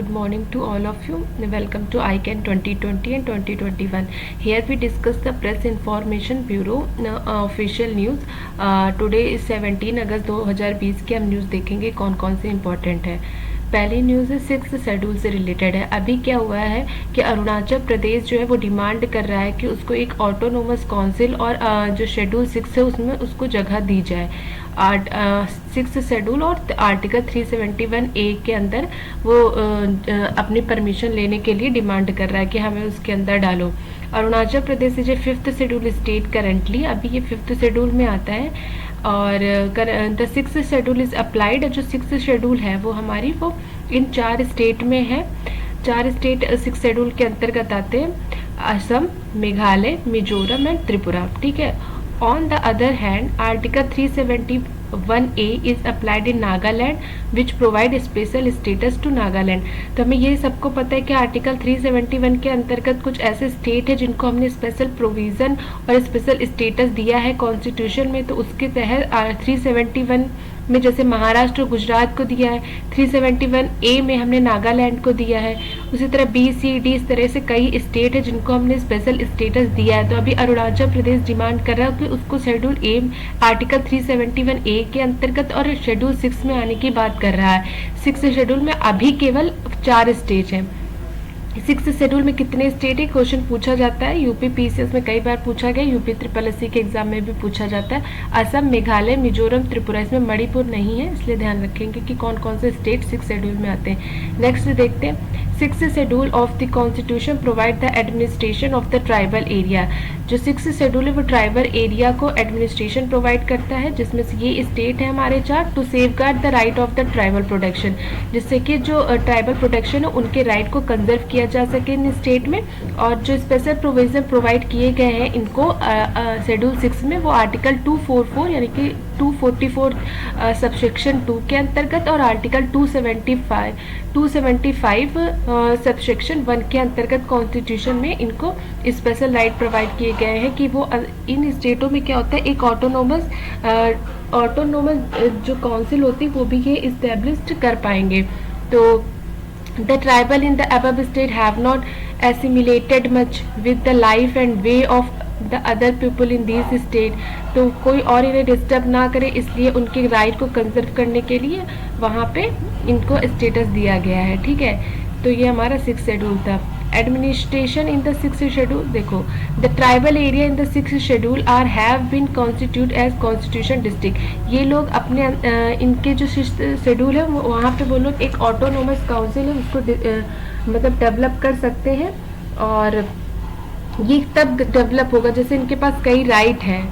good morning to all of you. Welcome to ICANN 2020 and 2021. Here we discuss the Press Information Bureau official news. Today is 17 अगस्त 2020 के हम news देखेंगे कौन कौन से important है। पहली न्यूज़ है 6th शेड्यूल से रिलेटेड है। अभी क्या हुआ है कि अरुणाचल प्रदेश जो है वो डिमांड कर रहा है कि उसको एक ऑटोनोमस काउंसिल और जो शेड्यूल 6 है उसमें उसको जगह दी जाए। 6th शेड्यूल और आर्टिकल 371A के अंदर वो अपनी परमिशन लेने के लिए डिमांड कर रहा है कि हमें उसके अंदर डालो। Arunachal Pradesh is a 5th schedule state currently, अभी ये 5th शेड्यूल में आता है और the 6th schedule is applied. जो 6th शेड्यूल है वो हमारी वो इन 4 स्टेट में है। 4 स्टेट 6th शेड्यूल के अंतर्गत आते हैं, असम, मेघालय, मिजोरम एंड त्रिपुरा। ठीक है। On the other hand, Article 371A is applied in Nagaland, which provide special status to Nagaland। तो हमें ये सबको पता है कि आर्टिकल 371 के अंतर्गत कुछ ऐसे स्टेट है जिनको हमने स्पेशल प्रोविज़न और स्पेशल स्टेटस दिया है कॉन्स्टिट्यूशन में। तो उसके तहत 371 में जैसे महाराष्ट्र और गुजरात को दिया है, 371A में हमने नागालैंड को दिया है। उसी तरह BCD इस तरह से कई स्टेट है जिनको हमने स्पेशल स्टेटस दिया है। तो अभी अरुणाचल प्रदेश डिमांड कर रहा है कि उसको शेड्यूल ए आर्टिकल 371A के अंतर्गत और शेड्यूल 6 में आने की बात कर रहा है। 6th शेड्यूल में अभी केवल 4 स्टेट हैं। 6th शेड्यूल में कितने स्टेट है क्वेश्चन पूछा जाता है। यूपी PCS में कई बार पूछा गया, यूपी SSSC के एग्जाम में भी पूछा जाता है। असम, मेघालय, मिजोरम, त्रिपुरा, इसमें मणिपुर नहीं है, इसलिए ध्यान रखेंगे कि कौन कौन से स्टेट 6th शेड्यूल में आते हैं। नेक्स्ट देखते हैं 6th schedule of the constitution provide the administration of the tribal area. जो 6th शेड्यूल है वो ट्राइबल एरिया को एडमिनिस्ट्रेशन प्रोवाइड करता है, जिसमें से ये स्टेट है हमारे 4, to safeguard the right of the tribal protection, जिससे कि जो ट्राइबल प्रोटेक्शन है उनके राइट को कंजर्व किया जा सके इन स्टेट में। और जो स्पेशल प्रोविजन प्रोवाइड किए गए हैं इनको शेड्यूल 6 में वो आर्टिकल 244 यानी कि 244 सबसेक्शन 2 के अंतर्गत और आर्टिकल 275 सबसेक्शन 1 के अंतर्गत कॉन्स्टिट्यूशन में इनको स्पेशल राइट प्रोवाइड किए गए हैं कि वो इन स्टेटों में क्या होता है एक ऑटोनोमस जो काउंसिल होती है वो भी ये इस्टेब्लिश कर पाएंगे। तो the tribal in the above state have not assimilated much with the life and way of the other people in these state। तो कोई और इन्हें डिस्टर्ब ना करे, इसलिए उनके राइट को कंजर्व करने के लिए वहाँ पे इनको स्टेटस दिया गया है। ठीक है। तो ये हमारा 6th शेड्यूल था। Administration in the 6th schedule देखो, the tribal area in the 6th schedule are have been constitute as constitution district. ये लोग अपने इनके जो शेड्यूल है वहाँ पे वो लोग एक ऑटोनोमस काउंसिल है उसको मतलब डेवलप कर सकते हैं। और ये तब डेवलप होगा जैसे इनके पास कई राइट हैं।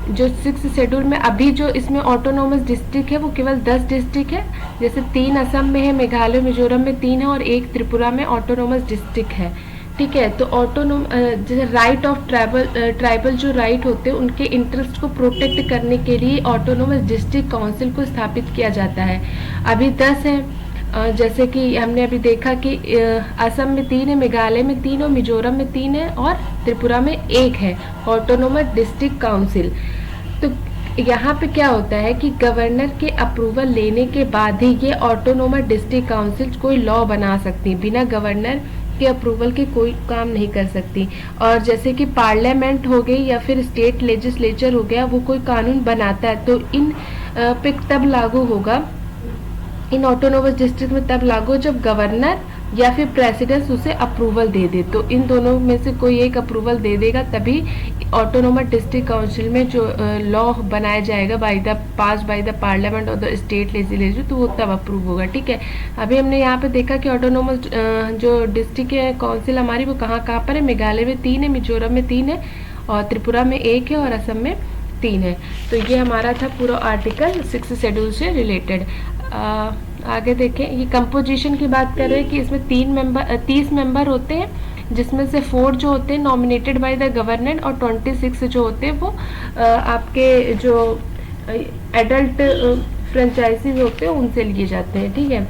जो 6th शेड्यूल में अभी जो इसमें ऑटोनोमस डिस्ट्रिक्ट है वो केवल 10 डिस्ट्रिक्ट है, जैसे 3 असम में है, मेघालय मिजोरम में 3 है और 1 त्रिपुरा में ऑटोनोमस डिस्ट्रिक्ट है। ठीक है। तो जैसे राइट ऑफ ट्राइबल जो राइट होते हैं उनके इंटरेस्ट को प्रोटेक्ट करने के लिए ऑटोनोमस डिस्ट्रिक्ट काउंसिल को स्थापित किया जाता है। अभी 10 है, जैसे कि हमने अभी देखा कि असम में 3 है, मेघालय में 3 और मिजोरम में 3 है और त्रिपुरा में 1 है ऑटोनोमस डिस्ट्रिक्ट काउंसिल। तो यहाँ पे क्या होता है कि गवर्नर के अप्रूवल लेने के बाद ही ये ऑटोनोमस डिस्ट्रिक्ट काउंसिल कोई लॉ बना सकती, बिना गवर्नर के अप्रूवल के कोई काम नहीं कर सकती। और जैसे कि पार्लियामेंट हो गई या फिर स्टेट लेजिस्लेचर हो गया, वो कोई कानून बनाता है तो इन पे तब लागू होगा, इन ऑटोनोमस डिस्ट्रिक्ट में तब लागू जब गवर्नर या फिर प्रेसिडेंट उसे अप्रूवल दे दे। तो इन दोनों में से कोई एक अप्रूवल दे देगा तभी ऑटोनोमस डिस्ट्रिक्ट काउंसिल में जो लॉ बनाया जाएगा पास बाय द पार्लियामेंट और द स्टेट लेजिस्लेचर, तो वो तब अप्रूव होगा। ठीक है। अभी हमने यहाँ पे देखा कि ऑटोनोमस जो डिस्ट्रिक्ट काउंसिल हमारी वो कहाँ कहाँ पर है। मेघालय में 3 है, मिजोरम में 3 है और त्रिपुरा में 1 है और असम में 3 है। तो ये हमारा था पूरा आर्टिकल 6th शेड्यूल से रिलेटेड। आगे देखें, ये कंपोजिशन की बात कर रहे हैं कि इसमें 30 मेंबर होते हैं, जिसमें से 4 जो होते हैं नॉमिनेटेड बाय द गवर्नर और 26 जो होते हैं वो आपके जो एडल्ट फ्रेंचाइजी होते हैं उनसे लिए जाते हैं। ठीक है।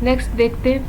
नेक्स्ट देखते हैं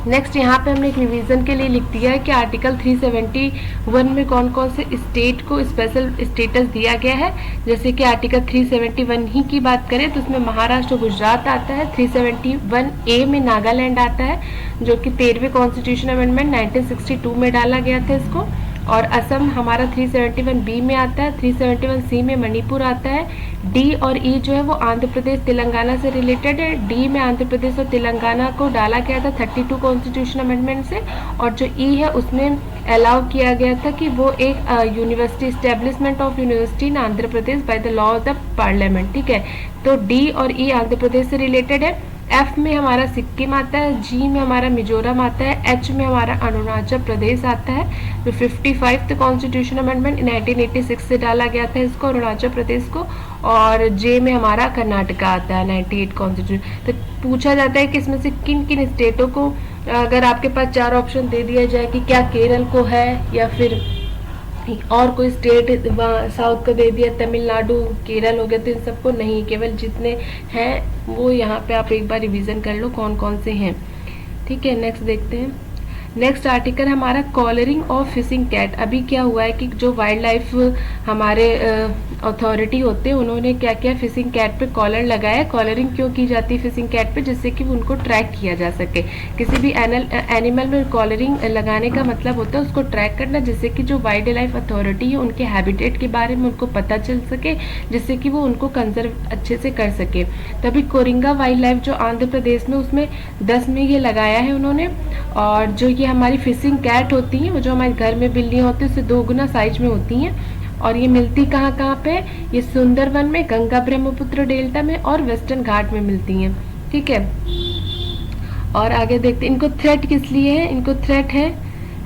नेक्स्ट यहाँ पे हमने एक रिवीजन के लिए लिख दिया है कि आर्टिकल 371 में कौन कौन से स्टेट को स्पेशल स्टेटस दिया गया है। जैसे कि आर्टिकल 371 ही की बात करें तो उसमें महाराष्ट्र गुजरात आता है, 371A में नागालैंड आता है जो कि 13वें कॉन्स्टिट्यूशन अमेंडमेंट 1962 में डाला गया था इसको, और असम हमारा 371B में आता है, 371C में मणिपुर आता है। डी और ई जो है वो आंध्र प्रदेश तेलंगाना से रिलेटेड है। डी में आंध्र प्रदेश और तेलंगाना को डाला गया था 32 कॉन्स्टिट्यूशन अमेंडमेंट से, और जो ई है उसमें अलाउ किया गया था कि वो एक university establishment of university in Andhra Pradesh by the law of the parliament, ठीक है। तो डी और ई आंध्र प्रदेश से रिलेटेड है। एफ में हमारा सिक्किम आता है, जी में हमारा मिजोरम आता है, एच में हमारा अरुणाचल प्रदेश आता है जो 55th कॉन्स्टिट्यूशन अमेंडमेंट 1986 से डाला गया था इसको, अरुणाचल प्रदेश को, और जे में हमारा कर्नाटका आता है 98 कॉन्स्टिट्यूशन। तो पूछा जाता है कि इसमें से किन किन स्टेटों को, अगर आपके पास 4 ऑप्शन दे दिया जाए कि क्या केरल को है या फिर और कोई स्टेट साउथ को दे दिया, तमिलनाडु केरल हो गया, तो इन सबको नहीं, केवल जितने हैं वो यहाँ पे आप एक बार रिवीजन कर लो कौन कौन से हैं, ठीक है। नेक्स्ट देखते हैं। नेक्स्ट आर्टिकल हमारा कॉलरिंग ऑफ फिशिंग कैट। अभी क्या हुआ है कि जो वाइल्ड लाइफ हमारे अथॉरिटी होते हैं उन्होंने क्या किया, फिशिंग कैट पे कॉलर लगाया। कॉलरिंग क्यों की जाती है फिशिंग कैट पे, जिससे कि उनको ट्रैक किया जा सके। किसी भी एनिमल में कॉलरिंग लगाने का मतलब होता है उसको ट्रैक करना, जिससे कि जो वाइल्ड लाइफ अथॉरिटी है उनके हैबिटेट के बारे में उनको पता चल सके, जिससे कि वो उनको कंजर्व अच्छे से कर सके। तभी कोरिंगा वाइल्ड लाइफ जो आंध्र प्रदेश में, उसमें 10 में ये लगाया है उन्होंने। और जो ये हमारी फिशिंग कैट होती हैं वो जो हमारे घर में बिल्लियाँ होती हैं उससे 2 गुना साइज में होती हैं, और ये मिलती कहाँ कहाँ पे, ये सुंदरवन में, गंगा ब्रह्मपुत्र डेल्टा में और वेस्टर्न घाट में मिलती हैं, ठीक है। और आगे देखते हैं इनको थ्रेट किस लिए है। इनको थ्रेट है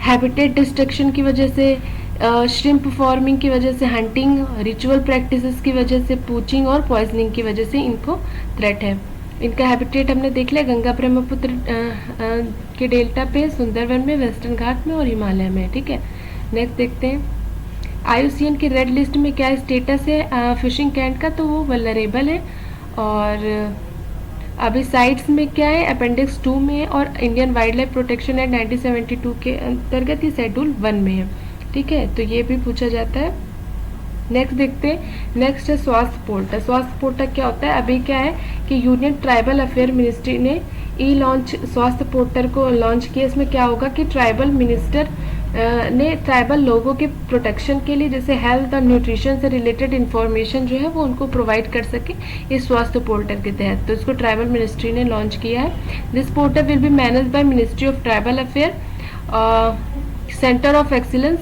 हैबिटेट डिस्ट्रक्शन की वजह से, श्रिम्प फार्मिंग की वजह से, हंटिंग रिचुअल प्रैक्टिसेस की वजह से, पूचिंग और पॉइजनिंग की वजह से इनको थ्रेट है। इनका हैबिटेट हमने देख लिया, गंगा ब्रह्मपुत्र के डेल्टा पे, सुंदरवन में, वेस्टर्न घाट में और हिमालय में, ठीक है। नेक्स्ट देखते हैं IUCN की रेड लिस्ट में क्या स्टेटस है फिशिंग कैट का, तो वो वल्नरेबल है। और अभी साइट्स में क्या है, अपेंडिक्स 2 में है, और Indian wild life protection act 1972 के अंतर्गत ही शेड्यूल 1 में है, ठीक है। तो ये भी पूछा जाता है। नेक्स्ट देखते हैं। नेक्स्ट है स्वास्थ्य पोर्टल। स्वास्थ्य पोर्टल क्या होता है, अभी क्या है कि यूनियन ट्राइबल अफेयर मिनिस्ट्री ने लॉन्च स्वास्थ्य पोर्टल को लॉन्च किया। इसमें क्या होगा कि ट्राइबल मिनिस्टर ने ट्राइबल लोगों के प्रोटेक्शन के लिए जैसे हेल्थ और न्यूट्रिशन से रिलेटेड इंफॉर्मेशन जो है वो उनको प्रोवाइड कर सके इस स्वास्थ्य पोर्टल के तहत, तो इसको ट्राइबल मिनिस्ट्री ने लॉन्च किया है। This portal will be manage by ministry of tribal affair. Centre of excellence,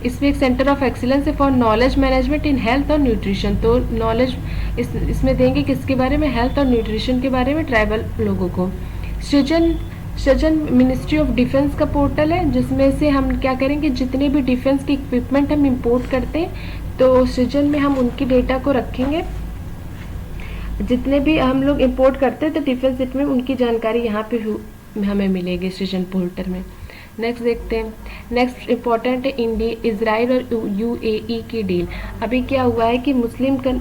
इसमें एक सेंटर ऑफ एक्सीलेंस है for knowledge management in health और न्यूट्रिशन। तो नॉलेज इसमें देंगे किसके बारे में, हेल्थ और न्यूट्रिशन के बारे में ट्राइबल लोगों को। सृजन मिनिस्ट्री ऑफ डिफेंस का पोर्टल है, जिसमें से हम क्या करेंगे, जितने भी डिफेंस के इक्विपमेंट हम इंपोर्ट करते हैं तो सृजन में हम उनकी डेटा को रखेंगे। जितने भी हम लोग इंपोर्ट करते हैं तो डिफेंस में उनकी जानकारी यहाँ पे हमें मिलेगी सृजन पोर्टल में। नेक्स्ट देखते हैं। नेक्स्ट इम्पॉर्टेंट है इजराइल और UAE की डील। अभी क्या हुआ है कि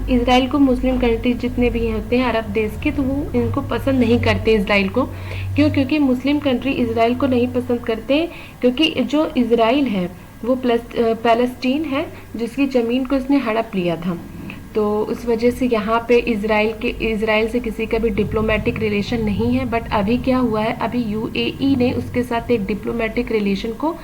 इजराइल को मुस्लिम कंट्री जितने भी होते हैं अरब देश के, तो वो इनको पसंद नहीं करते इजराइल को। क्यों? क्योंकि मुस्लिम कंट्री इजराइल को नहीं पसंद करते, क्योंकि जो इजराइल है वो पैलेस्टीन है जिसकी ज़मीन को इसने हड़प लिया था। तो उस वजह से यहाँ पे इजराइल से किसी का भी डिप्लोमेटिक रिलेशन नहीं है। बट अभी क्या हुआ है, अभी UAE ने उसके साथ एक डिप्लोमेटिक रिलेशन को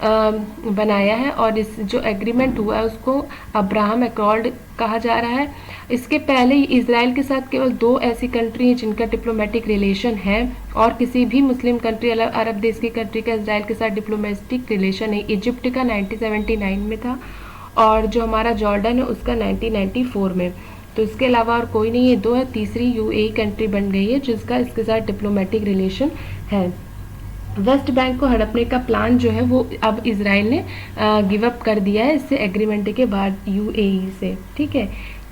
बनाया है, और इस जो एग्रीमेंट हुआ है उसको अब्राहम एकॉर्ड कहा जा रहा है। इसके पहले इजराइल के साथ केवल 2 ऐसी कंट्री हैं जिनका डिप्लोमेटिक रिलेशन है, और किसी भी मुस्लिम कंट्री अरब देश की कंट्री का इजराइल के साथ डिप्लोमेटिक रिलेशन है। इजिप्ट का 1979 में था, और जो हमारा जॉर्डन है उसका 1994 में। तो इसके अलावा और कोई नहीं है, 2 है, तीसरी UAE कंट्री बन गई है जिसका इसके साथ डिप्लोमेटिक रिलेशन है। वेस्ट बैंक को हड़पने का प्लान जो है वो अब इजराइल ने गिव अप कर दिया है इससे एग्रीमेंट के बाद UAE से, ठीक है।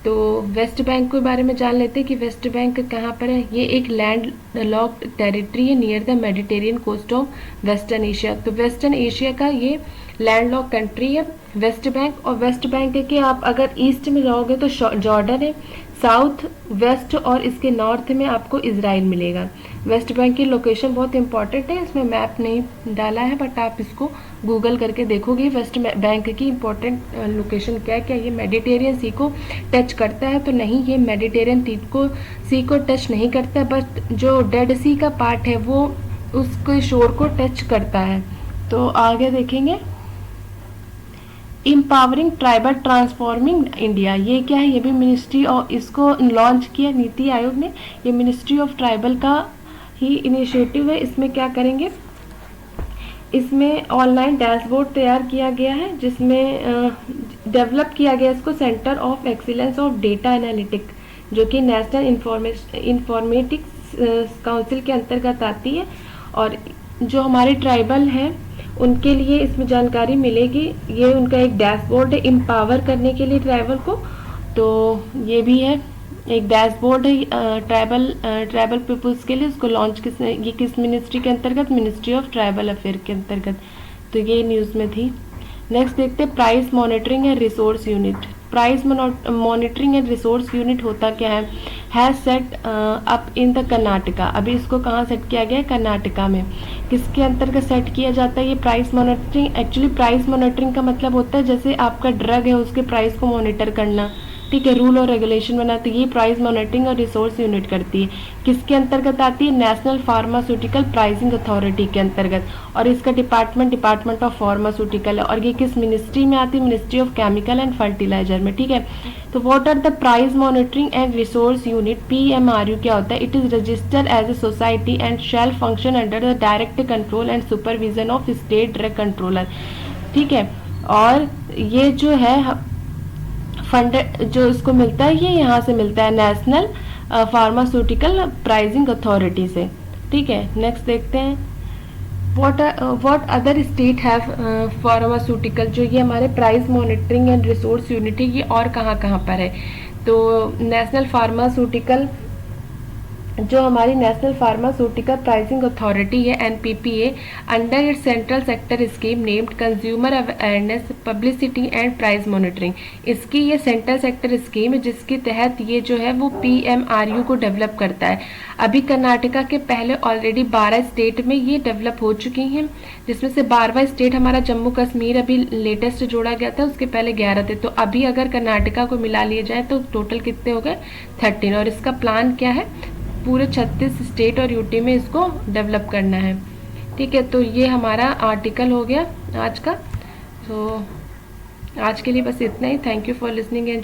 तो वेस्ट बैंक के बारे में जान लेते हैं कि वेस्ट बैंक कहाँ पर है। ये एक लैंड लॉक्ड टेरिटरी है near the Mediterranean coast of western Asia. तो वेस्टर्न एशिया का ये लैंड लॉक कंट्री है वेस्ट बैंक। और वेस्ट बैंक के आप अगर ईस्ट में जाओगे तो जॉर्डन है, साउथ वेस्ट और इसके नॉर्थ में आपको इजराइल मिलेगा। वेस्ट बैंक की लोकेशन बहुत इंपॉर्टेंट है, इसमें मैप नहीं डाला है बट आप इसको गूगल करके देखोगे वेस्ट बैंक की इंपॉर्टेंट लोकेशन क्या है। क्या ये मेडिटेरियन सी को टच करता है? तो नहीं, ये मेडिटेरियन सी को टच नहीं करता, बट जो डेड सी का पार्ट है वो उसके शोर को टच करता है। तो आगे देखेंगे, इम्पावरिंग ट्राइबल ट्रांसफॉर्मिंग इंडिया, ये क्या है? ये भी मिनिस्ट्री और इसको लॉन्च किया नीति आयोग ने, ये मिनिस्ट्री ऑफ ट्राइबल का ही इनिशिएटिव है। इसमें क्या करेंगे, इसमें ऑनलाइन डैशबोर्ड तैयार किया गया है जिसमें डेवलप किया गया इसको centre of excellence of data analytic, जो कि नेशनल इंफॉर्मेटिक्स काउंसिल के अंतर्गत आती है। और जो हमारे ट्राइबल हैं उनके लिए इसमें जानकारी मिलेगी। ये उनका एक डैशबोर्ड है एम्पावर करने के लिए ट्राइबल को, तो ये भी है एक डैशबोर्ड है ट्राइबल पीपल्स के लिए। इसको लॉन्च ये किस मिनिस्ट्री के अंतर्गत? मिनिस्ट्री ऑफ ट्राइबल अफेयर के अंतर्गत। तो ये न्यूज़ में थी। नेक्स्ट देखते हैं price monitoring and resource unit. Price monitoring and resource unit होता क्या है set up in the Karnataka. अभी इसको कहाँ सेट किया गया है? कर्नाटका में। किसके अंतर्गत सेट किया जाता है ये price monitoring? Actually price monitoring का मतलब होता है जैसे आपका ड्रग है उसके प्राइस को मॉनिटर करना, ठीक है, रूल और रेगुलेशन बनाती है। ये प्राइस मॉनिटरिंग और रिसोर्स यूनिट करती है। किसके अंतर्गत आती है? नेशनल फार्मास्यूटिकल प्राइसिंग अथॉरिटी के अंतर्गत। और इसका डिपार्टमेंट ऑफ फार्मास्यूटिकल है। और ये किस मिनिस्ट्री में आती है? Ministry of chemical and fertiliser में, ठीक है। तो what are the price monitoring and resource unit? PMRU क्या होता है? It is registered as a society and shall function under the direct control and supervision of state drug controller, ठीक है। और ये जो है फंड जो इसको मिलता है ये यहाँ से मिलता है नेशनल फार्मास्यूटिकल प्राइसिंग अथॉरिटी से, ठीक है। नेक्स्ट देखते हैं, what other state have pharmaceutical. जो ये हमारे price monitoring and resource unit है ये और कहाँ कहाँ पर है? तो नेशनल फार्मास्यूटिकल जो हमारी नेशनल फार्मास्यूटिकल प्राइसिंग अथॉरिटी है NPPA, under its central sector scheme named consumer awareness publicity and price monitoring. इसकी ये सेंट्रल सेक्टर स्कीम है जिसके तहत ये जो है वो PMRU को डेवलप करता है। अभी कर्नाटका के पहले ऑलरेडी 12 स्टेट में ये डेवलप हो चुकी हैं, जिसमें से 12वां स्टेट हमारा जम्मू कश्मीर अभी लेटेस्ट जोड़ा गया था, उसके पहले 11 थे। तो अभी अगर कर्नाटका को मिला लिया जाए तो टोटल कितने हो गए? 13। और इसका प्लान क्या है? पूरे 36 स्टेट और यूटी में इसको डेवलप करना है, ठीक है। तो ये हमारा आर्टिकल हो गया आज का। तो आज के लिए बस इतना ही। Thank you for listening and